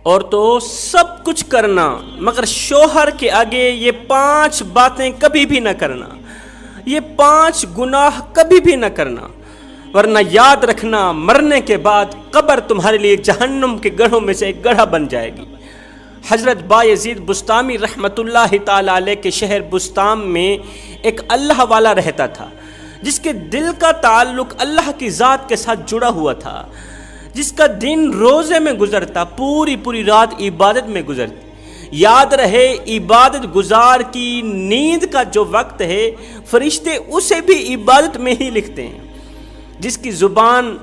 اور تو سب کچھ کرنا مگر شوہر کے آگے یہ 5 باتیں کبھی بھی نہ کرنا، یہ 5 گناہ کبھی بھی نہ کرنا، ورنہ یاد رکھنا مرنے کے بعد قبر تمہارے لیے جہنم کے گڑھوں میں سے ایک گڑھا بن جائے گی۔ حضرت بایزید بسطامی رحمۃ اللہ تعالی علیہ کے شہر بسطام میں ایک اللہ والا رہتا تھا، جس کے دل کا تعلق اللہ کی ذات کے ساتھ جڑا ہوا تھا، جس کا دن روزے میں گزرتا، پوری رات عبادت میں گزرتی۔ یاد رہے عبادت گزار کی نیند کا جو وقت ہے فرشتے اسے بھی عبادت میں ہی لکھتے ہیں، جس کی زبان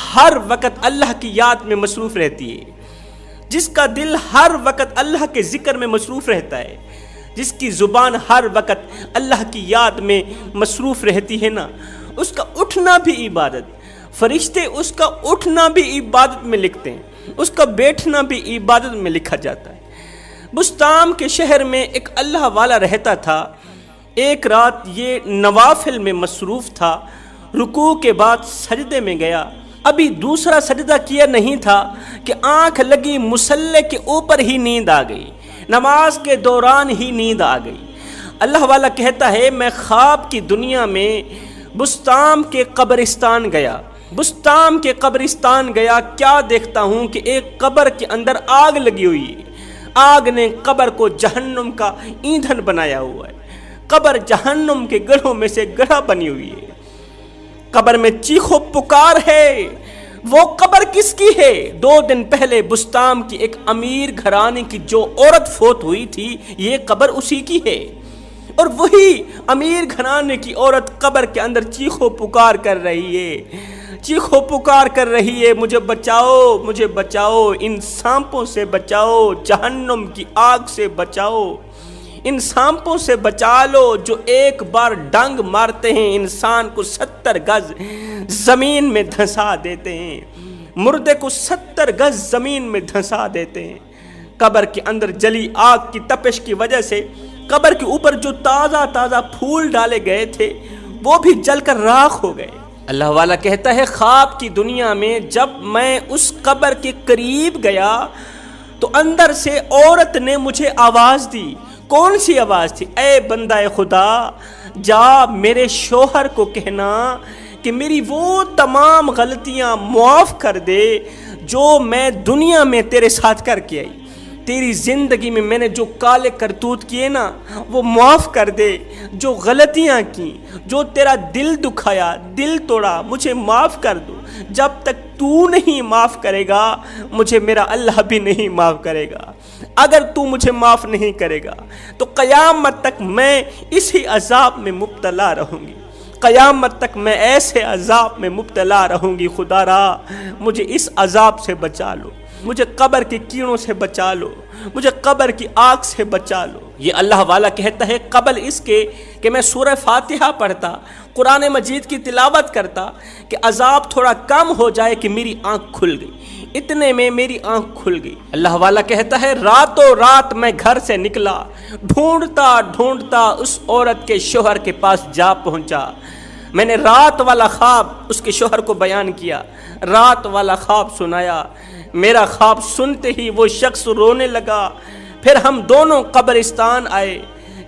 ہر وقت اللہ کی یاد میں مصروف رہتی ہے، جس کا دل ہر وقت اللہ کے ذکر میں مصروف رہتا ہے، جس کی زبان ہر وقت اللہ کی یاد میں مصروف رہتی ہے نا، اس کا اٹھنا بھی عبادت، فرشتے اس کا اٹھنا بھی عبادت میں لکھتے ہیں، اس کا بیٹھنا بھی عبادت میں لکھا جاتا ہے۔ بسطام کے شہر میں ایک اللہ والا رہتا تھا۔ ایک رات یہ نوافل میں مصروف تھا، رکوع کے بعد سجدے میں گیا، ابھی دوسرا سجدہ کیا نہیں تھا کہ آنکھ لگی مصلی کے اوپر ہی نیند آ گئی، نماز کے دوران ہی نیند آ گئی۔ اللہ والا کہتا ہے میں خواب کی دنیا میں بسطام کے قبرستان گیا، بسطام کے قبرستان گیا، کیا دیکھتا ہوں کہ ایک قبر کے اندر آگ لگی ہوئی ہے، آگ نے قبر کو جہنم کا ایندھن بنایا ہوا ہے، قبر جہنم کے گڑھوں میں سے گڑھا بنی ہوئی ہے، قبر میں چیخو پکار ہے۔ وہ قبر کس کی ہے؟ 2 دن پہلے بسطام کی ایک امیر گھرانے کی جو عورت فوت ہوئی تھی، یہ قبر اسی کی ہے، اور وہی امیر گھرانے کی عورت قبر کے اندر چیخو پکار کر رہی ہے، چیخو پکار کر رہی ہے، مجھے بچاؤ، مجھے بچاؤ، ان سانپوں سے بچاؤ، جہنم کی آگ سے بچاؤ، ان سانپوں سے بچا لو جو ایک بار ڈنگ مارتے ہیں انسان کو 70 گز زمین میں دھنسا دیتے ہیں، مردے کو 70 گز زمین میں دھنسا دیتے ہیں۔ قبر کے اندر جلی آگ کی تپش کی وجہ سے قبر کے اوپر جو تازہ پھول ڈالے گئے تھے وہ بھی جل کر راکھ ہو گئے۔ اللہ والا کہتا ہے خواب کی دنیا میں جب میں اس قبر کے قریب گیا تو اندر سے عورت نے مجھے آواز دی۔ کون سی آواز تھی؟ اے بندہ خدا، جا میرے شوہر کو کہنا کہ میری وہ تمام غلطیاں معاف کر دے جو میں دنیا میں تیرے ساتھ کر کے آئی، تیری زندگی میں میں نے جو کالے کرتوت کیے نا وہ معاف کر دے، جو غلطیاں کی، جو تیرا دل دکھایا، دل توڑا، مجھے معاف کر دو۔ جب تک تو نہیں معاف کرے گا مجھے میرا اللہ بھی نہیں معاف کرے گا۔ اگر تو مجھے معاف نہیں کرے گا تو قیامت تک میں اسی عذاب میں مبتلا رہوں گی، قیامت تک میں ایسے عذاب میں مبتلا رہوں گی۔ خدا را مجھے اس عذاب سے بچا لو، مجھے قبر کے کیڑوں سے بچا لو، مجھے قبر کی آگ سے بچا لو۔ یہ اللہ والا کہتا ہے قبل اس کے کہ میں سورہ فاتحہ پڑھتا، قرآن مجید کی تلاوت کرتا کہ عذاب تھوڑا کم ہو جائے کہ میری آنکھ کھل گئی، اتنے میں میری آنکھ کھل گئی۔ اللہ والا کہتا ہے راتوں رات میں گھر سے نکلا، ڈھونڈتا اس عورت کے شوہر کے پاس جا پہنچا۔ میں نے رات والا خواب اس کے شوہر کو بیان کیا، رات والا خواب سنایا۔ میرا خواب سنتے ہی وہ شخص رونے لگا۔ پھر ہم دونوں قبرستان آئے۔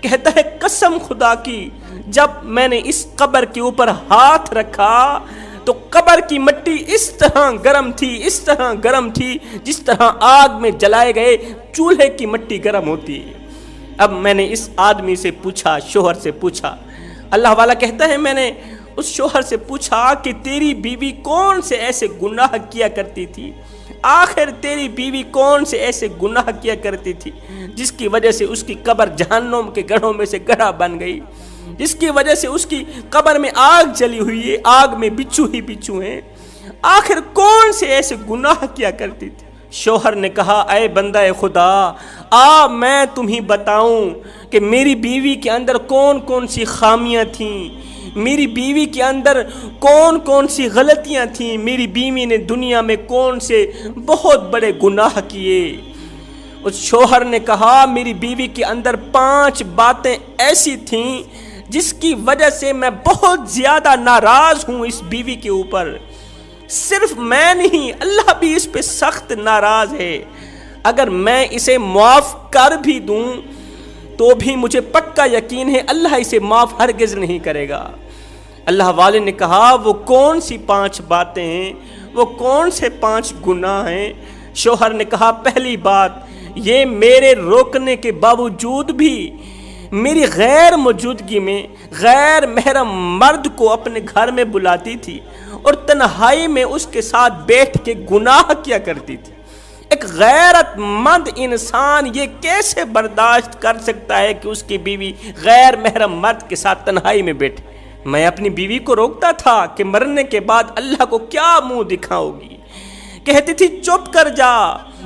کہتا ہے قسم خدا کی جب میں نے اس قبر کے اوپر ہاتھ رکھا تو قبر کی مٹی اس طرح گرم تھی جس طرح آگ میں جلائے گئے چولہے کی مٹی گرم ہوتی ہے۔ اب میں نے اس آدمی سے پوچھا، شوہر سے پوچھا، اللہ والا کہتا ہے میں نے اس شوہر سے پوچھا کہ تیری بیوی کون سے ایسے گناہ کیا کرتی تھی؟ آخر تیری بیوی کون سے ایسے گناہ کیا کرتی تھی جس کی وجہ سے اس کی قبر جہنم کے گڑھوں میں سے گڑھا بن گئی، جس کی وجہ سے اس کی قبر میں آگ جلی ہوئی ہے، آگ میں بچھو ہی بچھو ہیں؟ آخر کون سے ایسے گناہ کیا کرتی تھی؟ شوہر نے کہا اے بندہ خدا، میں تمہیں بتاؤں کہ میری بیوی کے اندر کون کون سی خامیاں تھیں، میری بیوی کے اندر کون کون سی غلطیاں تھیں، میری بیوی نے دنیا میں کون سے بہت بڑے گناہ کیے۔ اس شوہر نے کہا میری بیوی کے اندر 5 باتیں ایسی تھیں جس کی وجہ سے میں بہت زیادہ ناراض ہوں اس بیوی کے اوپر، صرف میں نہیں اللہ بھی اس پہ سخت ناراض ہے۔ اگر میں اسے معاف کر بھی دوں تو بھی مجھے پکا یقین ہے اللہ اسے معاف ہرگز نہیں کرے گا۔ اللہ والے نے کہا وہ کون سی 5 باتیں ہیں، وہ کون سے 5 گناہ ہیں؟ شوہر نے کہا پہلی بات یہ میرے روکنے کے باوجود بھی میری غیر موجودگی میں غیر محرم مرد کو اپنے گھر میں بلاتی تھی اور تنہائی میں اس کے ساتھ بیٹھ کے گناہ کیا کرتی تھی۔ ایک غیرت مند انسان یہ کیسے برداشت کر سکتا ہے کہ اس کی بیوی غیر محرم مرد کے ساتھ تنہائی میں بیٹھے؟ میں اپنی بیوی کو روکتا تھا کہ مرنے کے بعد اللہ کو کیا منہ دکھاؤ گی، کہتی تھی چپ کر جا،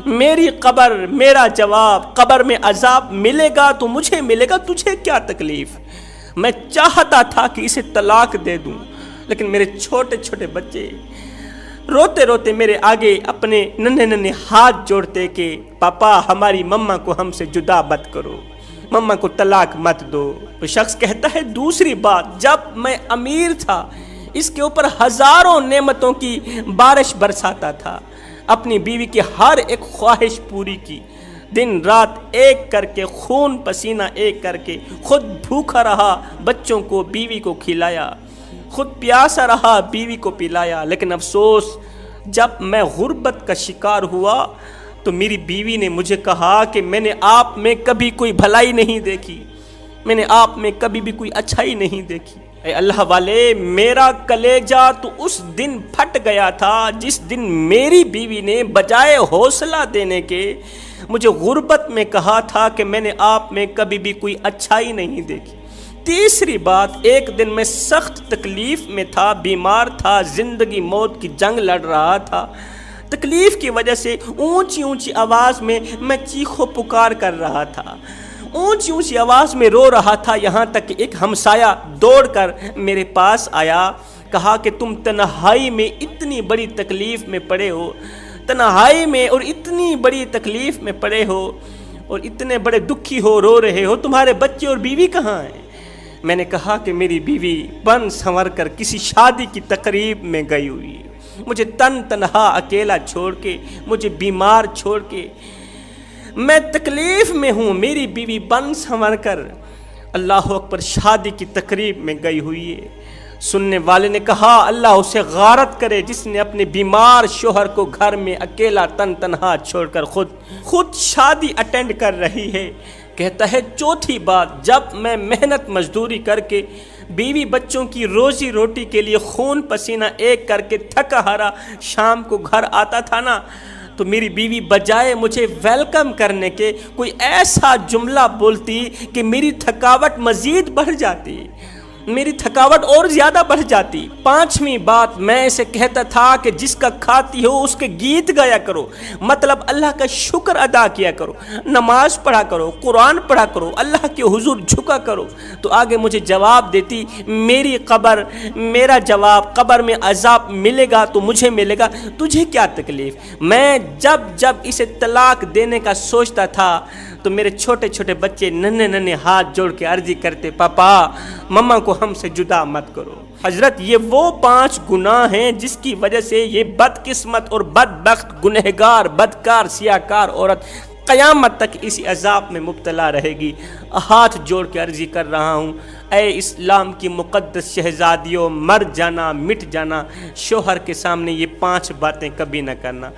میری قبر میرا جواب، قبر میں عذاب ملے گا تو مجھے ملے گا، تجھے کیا تکلیف؟ میں چاہتا تھا کہ اسے طلاق دے دوں، لیکن میرے چھوٹے چھوٹے بچے روتے روتے میرے آگے اپنے ننھے ننھے ہاتھ جوڑتے کہ پاپا ہماری مما کو ہم سے جدا مت کرو، مما کو طلاق مت دو۔ وہ شخص کہتا ہے دوسری بات، جب میں امیر تھا اس کے اوپر ہزاروں نعمتوں کی بارش برساتا تھا، اپنی بیوی کی ہر ایک خواہش پوری کی، دن رات ایک کر کے، خون پسینہ ایک کر کے، خود بھوکا رہا، بچوں کو بیوی کو کھلایا، خود پیاسا رہا، بیوی کو پلایا۔ لیکن افسوس جب میں غربت کا شکار ہوا تو میری بیوی نے مجھے کہا کہ میں نے آپ میں کبھی کوئی بھلائی نہیں دیکھی، میں نے آپ میں کبھی بھی کوئی اچھائی نہیں دیکھی۔ اے اللہ والے، میرا کلیجہ تو اس دن پھٹ گیا تھا جس دن میری بیوی نے بجائے حوصلہ دینے کے مجھے غربت میں کہا تھا کہ میں نے آپ میں کبھی بھی کوئی اچھائی نہیں دیکھی۔ تیسری بات، ایک دن میں سخت تکلیف میں تھا، بیمار تھا، زندگی موت کی جنگ لڑ رہا تھا، تکلیف کی وجہ سے اونچی اونچی آواز میں میں چیخو پکار کر رہا تھا، اونچی اونچی آواز میں رو رہا تھا، یہاں تک کہ ایک ہمسایہ دوڑ کر میرے پاس آیا، کہا کہ تم تنہائی میں اتنی بڑی تکلیف میں پڑے ہو، تنہائی میں اور اتنی بڑی تکلیف میں پڑے ہو اور اتنے بڑے دکھی ہو، رو رہے ہو، تمہارے بچے اور بیوی کہاں ہیں؟ میں نے کہا کہ میری بیوی بن سنور کر کسی شادی کی تقریب میں گئی ہوئی ہے، مجھے تنہا اکیلا چھوڑ کے، مجھے بیمار چھوڑ کے میں تکلیف میں ہوں، میری بیوی بن سنور کر اللہ اکبر شادی کی تقریب میں گئی ہوئی ہے۔ سننے والے نے کہا اللہ اسے غارت کرے جس نے اپنے بیمار شوہر کو گھر میں اکیلا تنہا چھوڑ کر خود شادی اٹینڈ کر رہی ہے۔ کہتا ہے چوتھی بات، جب میں محنت مزدوری کر کے بیوی بچوں کی روزی روٹی کے لیے خون پسینہ ایک کر کے تھکا ہارا شام کو گھر آتا تھا نا، تو میری بیوی بجائے مجھے ویلکم کرنے کے کوئی ایسا جملہ بولتی کہ میری تھکاوٹ مزید بڑھ جاتی، میری تھکاوٹ اور زیادہ بڑھ جاتی۔ پانچویں بات، میں اسے کہتا تھا کہ جس کا کھاتی ہو اس کے گیت گایا کرو، مطلب اللہ کا شکر ادا کیا کرو، نماز پڑھا کرو، قرآن پڑھا کرو، اللہ کے حضور جھکا کرو۔ تو آگے مجھے جواب دیتی میری قبر میرا جواب، قبر میں عذاب ملے گا تو مجھے ملے گا، تجھے کیا تکلیف؟ میں جب اسے طلاق دینے کا سوچتا تھا تو میرے چھوٹے چھوٹے بچے ننھے ہاتھ جوڑ کے عرضی کرتے پاپا مما کو ہم سے جدا مت کرو۔ حضرت یہ وہ 5 گناہ ہیں جس کی وجہ سے یہ بدقسمت اور بدبخت گنہگار بدکار سیاہکار عورت قیامت تک اسی عذاب میں مبتلا رہے گی۔ ہاتھ جوڑ کے عرضی کر رہا ہوں، اے اسلام کی مقدس شہزادیوں، مر جانا مٹ جانا، شوہر کے سامنے یہ 5 باتیں کبھی نہ کرنا۔